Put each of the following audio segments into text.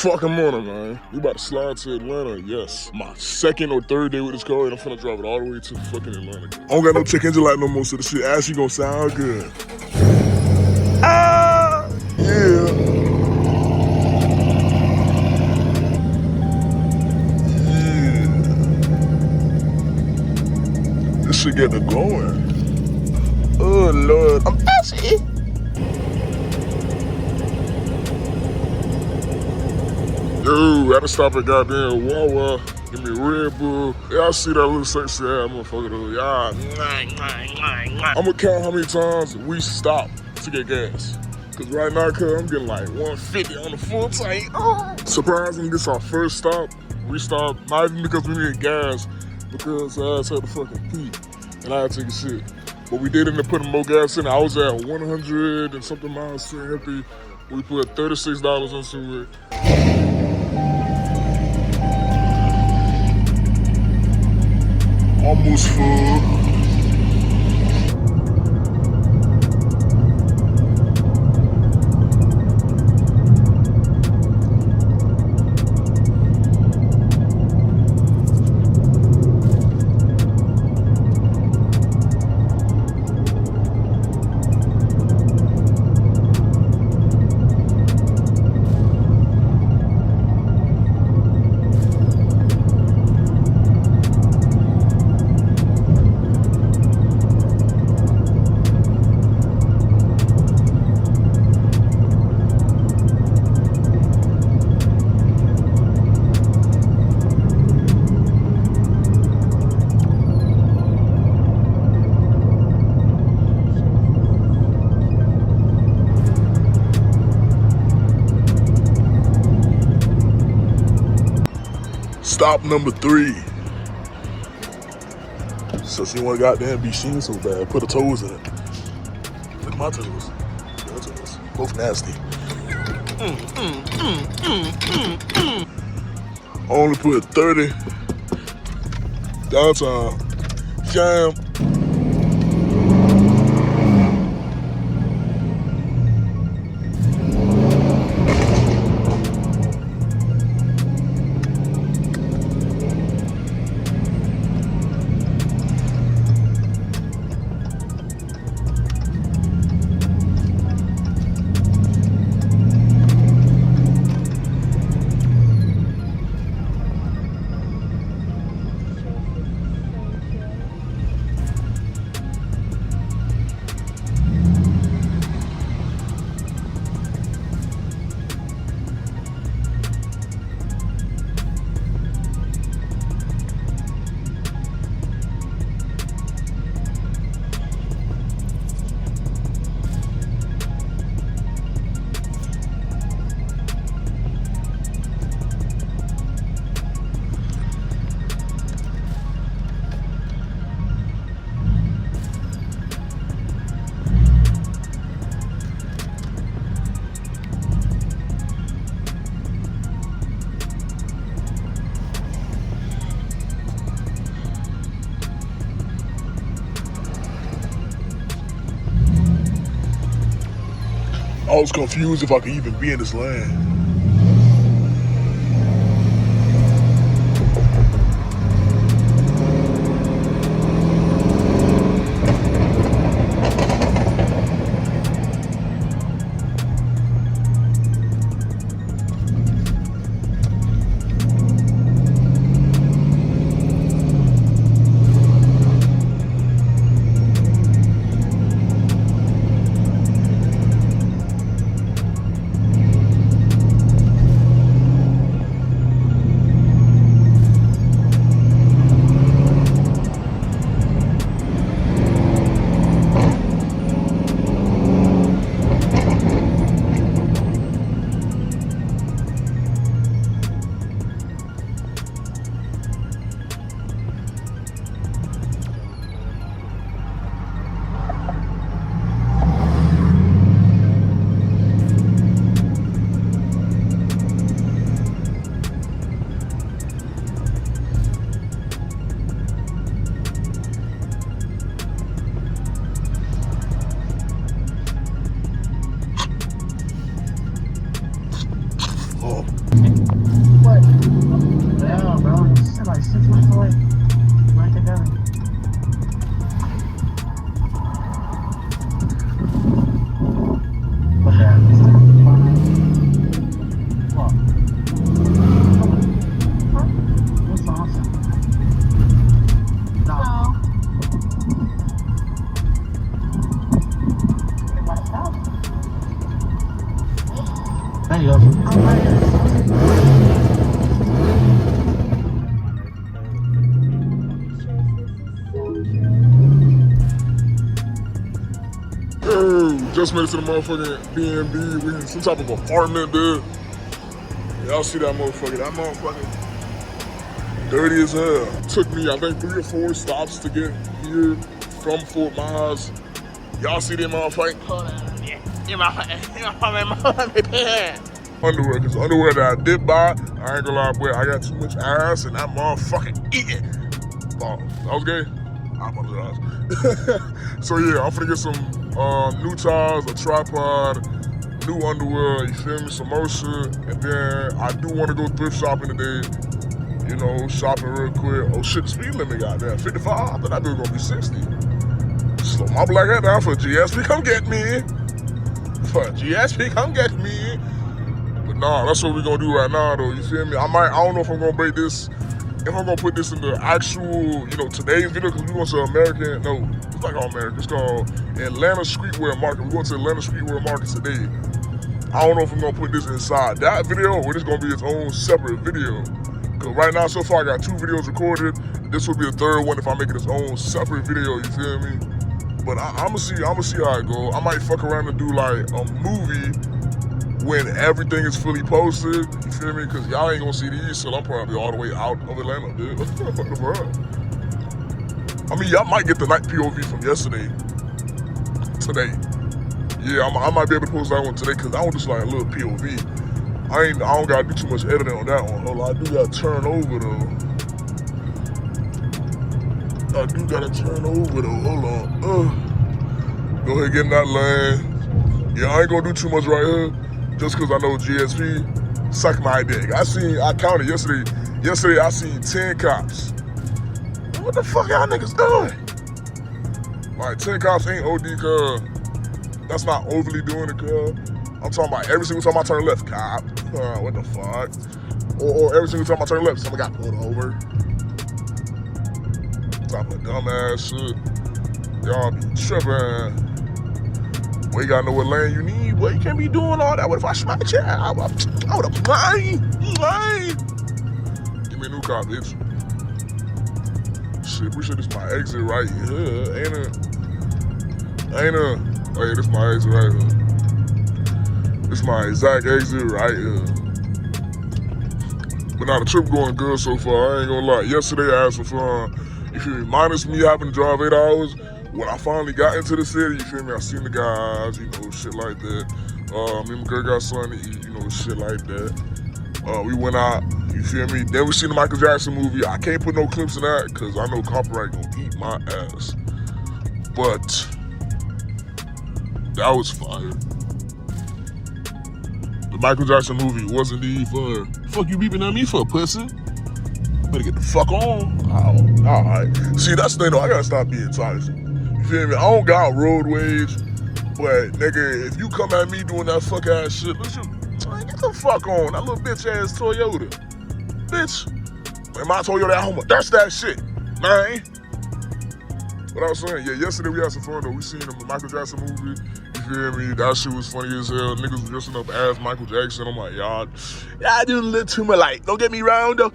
fucking morning, man. We about to slide to Atlanta, yes. My second or third day with this car, and I'm finna drive it all the way to fucking Atlanta. I don't got no check engine light no more, so the shit actually gonna sound good. Ah, yeah. This shit get it going. Oh Lord, I'm thirsty. Yo, I had to stop at goddamn Wawa. Give me a Red Bull. Yeah, I see that little sexy ass motherfucker though. Yeah. I'ma count how many times we stop to get gas. Cause right now, I'm getting like 150 on the full tank. Oh. Surprisingly, this is our first stop. We stopped, not even because we needed gas, because I had to fucking pee and I had to take a shit. But we did end up putting more gas in. I was at 100 and something miles to empty. We put $36 into it. Almost full. Stop number 3. So she wanna goddamn be seen so bad. Put her toes in it. Look at my toes. Your toes. Both nasty. Only put 30 downtown. Jam. I was confused if I could even be in this lane. just made it to the motherfucking B&B. We in some type of apartment, dude. Y'all see that motherfucker? That motherfucker dirty as hell. Took me, I think, 3 or 4 stops to get here from Fort Myers. Y'all see that motherfucker? Underwear, because underwear that I did buy, I ain't gonna lie, boy, I got too much ass and that motherfucking eating. Oh, that was gay? I apologize. So yeah, I'm finna get some new tires, a tripod, new underwear, you feel me, some more shit. And then I do wanna go thrift shopping today. You know, shopping real quick. Oh shit, the speed limit got there, 55, I thought that bitch was gonna be 60. Slow my black head down for GSP, come get me. For GSP, come get me. But nah, that's what we gonna do right now though, you feel me? I don't know if I'm gonna break this, if I'm gonna put this in the actual, you know, today's video, because we going to American, no, it's not called American, it's called Atlanta Streetwear Market. We're going to Atlanta Streetwear Market today. I don't know if I'm gonna put this inside that video or it's gonna be its own separate video. Cause right now, so far I got 2 videos recorded. This will be a 3rd one if I make it its own separate video, you feel me? But I'ma see how it go. I might fuck around and do like a movie when everything is fully posted, you feel me? Cause y'all ain't gonna see these, so I'm probably all the way out of Atlanta, dude. What the fuck? I mean, y'all might get the night POV from yesterday, today. Yeah, I might be able to post that one today, cause that one just like a little POV. I don't gotta do too much editing on that one. Hold on, I do gotta turn over though. Hold on. Go ahead, get in that lane. Yeah, I ain't gonna do too much right here, just cause I know GSP suck my dick. I counted yesterday. Yesterday I seen 10 cops. What the fuck y'all niggas doing? Like 10 cops ain't OD, cuz. That's not overly doing it, cuz. I'm talking about every single time I turn left, cop. What the fuck? Or every single time I turn left, someone got pulled over. Type of dumbass shit. Y'all be tripping. Boy, you gotta know what lane you need. Boy, you can't be doing all that. What if I smack you? I would've blind. Give me a new car, bitch. Shit, pretty sure this my exit right here. Ain't it? Oh yeah, this my exit right here. This my exact exit right here. But now the trip going good so far, I ain't gonna lie. Yesterday I had some fun. You feel me? Minus me having to drive 8 hours. When I finally got into the city, you feel me? I seen the guys, you know, shit like that. Me and my girl got something to eat, you know, shit like that. We went out, you feel me? Then we seen the Michael Jackson movie. I can't put no clips in that because I know copyright gonna eat my ass. But that was fire. The Michael Jackson movie was indeed fire. Fuck you beeping at me for, pussy? Better get the fuck on. Oh, alright. See, that's the thing though, I gotta stop being toxic. You feel me? I don't got road rage, but nigga, if you come at me doing that fuck ass shit, man, get the fuck on. That little bitch ass Toyota. Bitch. Man, my Toyota at home, that's that shit, man. What I was saying, yeah, yesterday we had some fun though. We seen the Michael Jackson movie. You feel me? That shit was funny as hell. Niggas was dressing up as Michael Jackson. I'm like, y'all do a little too much. Like, don't get me wrong though.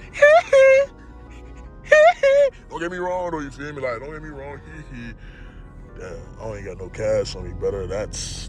Don't get me wrong though, you feel me? Like, don't get me wrong. Damn, I ain't got no cash on me, brother. That's